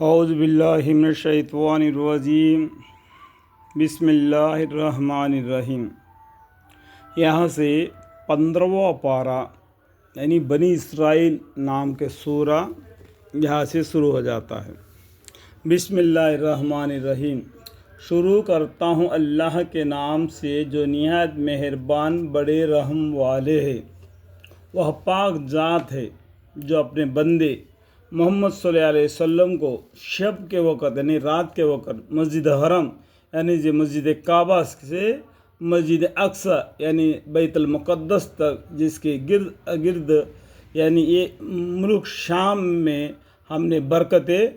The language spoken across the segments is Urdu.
اعوذ باللہ من الشیطان الرجیم بسم اللہ الرحمن الرحیم۔ یہاں سے 15واں پارہ یعنی بنی اسرائیل نام کے سورہ یہاں سے شروع ہو جاتا ہے۔ بسم اللہ الرحمن الرحیم، شروع کرتا ہوں اللہ کے نام سے جو نہایت مہربان بڑے رحم والے ہے۔ وہ پاک ذات ہے جو اپنے بندے محمد صلی اللہ علیہ وسلم کو شب کے وقت یعنی رات کے وقت مسجد حرم یعنی مسجد کعبہ سے مسجد اقصی یعنی بیت المقدس تک، جس کے گرد یعنی یہ ملک شام میں ہم نے برکتیں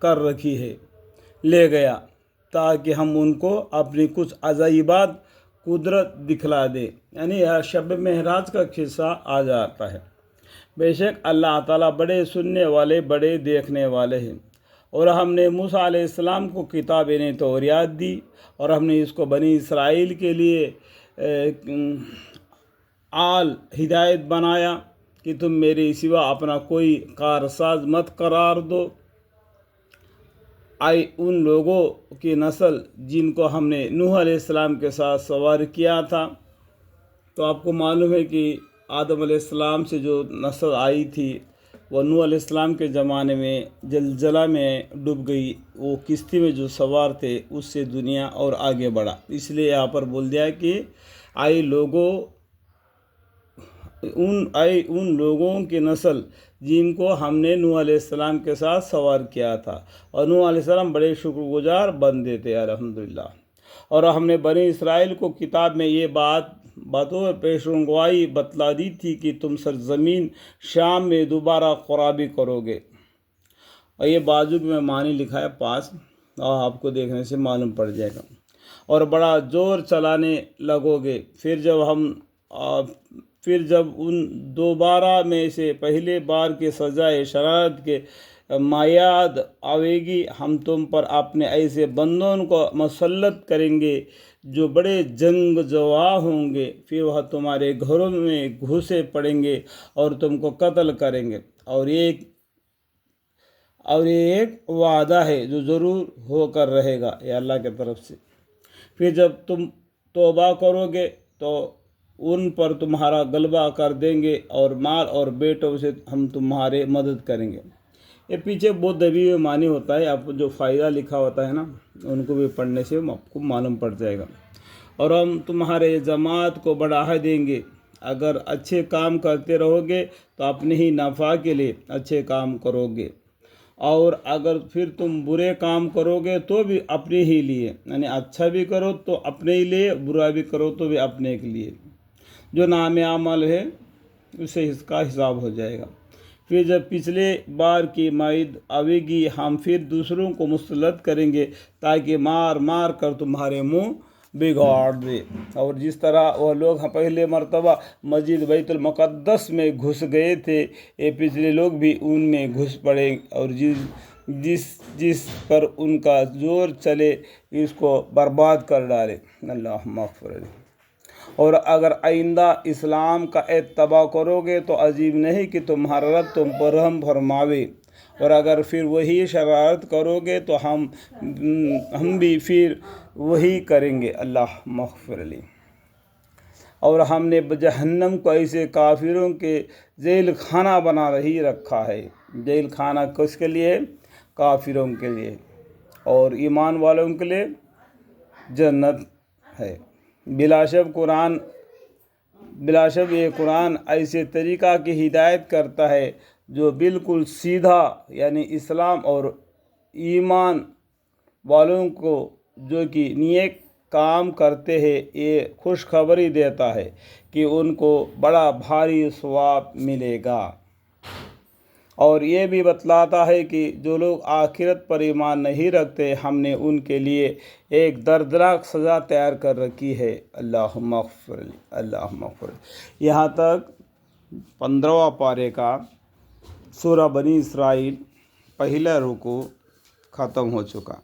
کر رکھی ہے، لے گیا تاکہ ہم ان کو اپنی کچھ عجائبات قدرت دکھلا دے۔ یعنی شب معراج کا قصہ آ جاتا ہے۔ بے شک اللہ تعالیٰ بڑے سننے والے بڑے دیکھنے والے ہیں، اور ہم نے موسیٰ علیہ السلام کو کتاب توریات دی، اور ہم نے اس کو بنی اسرائیل کے لیے ہدایت بنایا کہ تم میرے سوا اپنا کوئی کارساز مت قرار دو۔ آئی ان لوگوں کی نسل جن کو ہم نے نوح علیہ السلام کے ساتھ سوار کیا تھا، تو آپ کو معلوم ہے کہ آدم علیہ السلام سے جو نسل آئی تھی وہ نوح علیہ السلام کے زمانے میں زلزلہ میں ڈوب گئی۔ وہ کشتی میں جو سوار تھے اس سے دنیا اور آگے بڑھا، اس لیے یہاں پر بول دیا کہ ان لوگوں کی نسل جن کو ہم نے نوح علیہ السلام کے ساتھ سوار کیا تھا، اور نوح علیہ السلام بڑے شکر گزار بندے تھے الحمدللہ۔ اور ہم نے بنی اسرائیل کو کتاب میں یہ باتوں پیشنگوائی بتلا دی تھی کہ تم سرزمین شام میں دوبارہ قرابی کرو گے، اور یہ بازو میں معنی لکھا ہے پاس، اور آپ کو دیکھنے سے معلوم پڑ جائے گا۔ اور بڑا زور چلانے لگو گے، پھر جب ان دوبارہ میں سے پہلے بار کے سزائے شرارت کے میعاد آئے گی، ہم تم پر اپنے ایسے بندوں کو مسلط کریں گے جو بڑے جنگ جواں ہوں گے، پھر وہ تمہارے گھروں میں گھسے پڑیں گے اور تم کو قتل کریں گے، اور یہ ایک وعدہ ہے جو ضرور ہو کر رہے گا، یہ اللہ کی طرف سے۔ پھر جب تم توبہ کرو گے تو ان پر تمہارا غلبہ کر دیں گے، اور مال اور بیٹوں سے ہم تمہارے مدد کریں گے۔ یہ پیچھے بہت دبی ہوئے معنی ہوتا ہے، آپ کو جو فائدہ لکھا ہوتا ہے نا ان کو بھی پڑھنے سے آپ کو معلوم پڑ جائے گا۔ اور ہم تمہارے جماعت کو بڑھا دیں گے، اگر اچھے کام کرتے رہو گے تو اپنے ہی نفع کے لیے اچھے کام کرو گے، اور اگر پھر تم برے کام کرو گے تو بھی اپنے ہی لیے، یعنی اچھا بھی کرو تو اپنے ہی لیے، برا بھی کرو تو بھی اپنے کے لیے۔ جو نام عمل ہے اسے اس کا حساب ہو جائے گا۔ پھر جب پچھلے بار کی معید آئے گی، ہم پھر دوسروں کو مسلط کریں گے تاکہ مار مار کر تمہارے منہ بگاڑ دے۔ اور جس طرح وہ لوگ پہلے مرتبہ مسجد بیت المقدس میں گھس گئے تھے، یہ پچھلے لوگ بھی ان میں گھس پڑے، اور جس پر ان کا زور چلے اس کو برباد کر ڈالے۔ اللہم اغفر لنا۔ اور اگر آئندہ اسلام کا اتباع کرو گے تو عجیب نہیں کہ تمہارا رب تم پر رحم فرماوے، اور اگر پھر وہی شرارت کرو گے تو ہم بھی پھر وہی کریں گے۔ اللہ مغفر لی۔ اور ہم نے جہنم کو ایسے کافروں کے ذیل خانہ بنا ہی رکھا ہے۔ ذیل خانہ کس کے لیے؟ کافروں کے لیے، اور ایمان والوں کے لیے جنت ہے۔ بلا شک یہ قرآن ایسے طریقہ کی ہدایت کرتا ہے جو بالکل سیدھا، یعنی اسلام اور ایمان والوں کو جو کہ نیک کام کرتے ہیں یہ خوشخبری دیتا ہے کہ ان کو بڑا بھاری ثواب ملے گا، اور یہ بھی بتلاتا ہے کہ جو لوگ آخرت پر ایمان نہیں رکھتے ہم نے ان کے لیے ایک دردناک سزا تیار کر رکھی ہے۔ اللہم اغفر لی، اللہم اغفر لی۔ یہاں تک 15واں پارے کا سورہ بنی اسرائیل پہلا رکوع ختم ہو چکا۔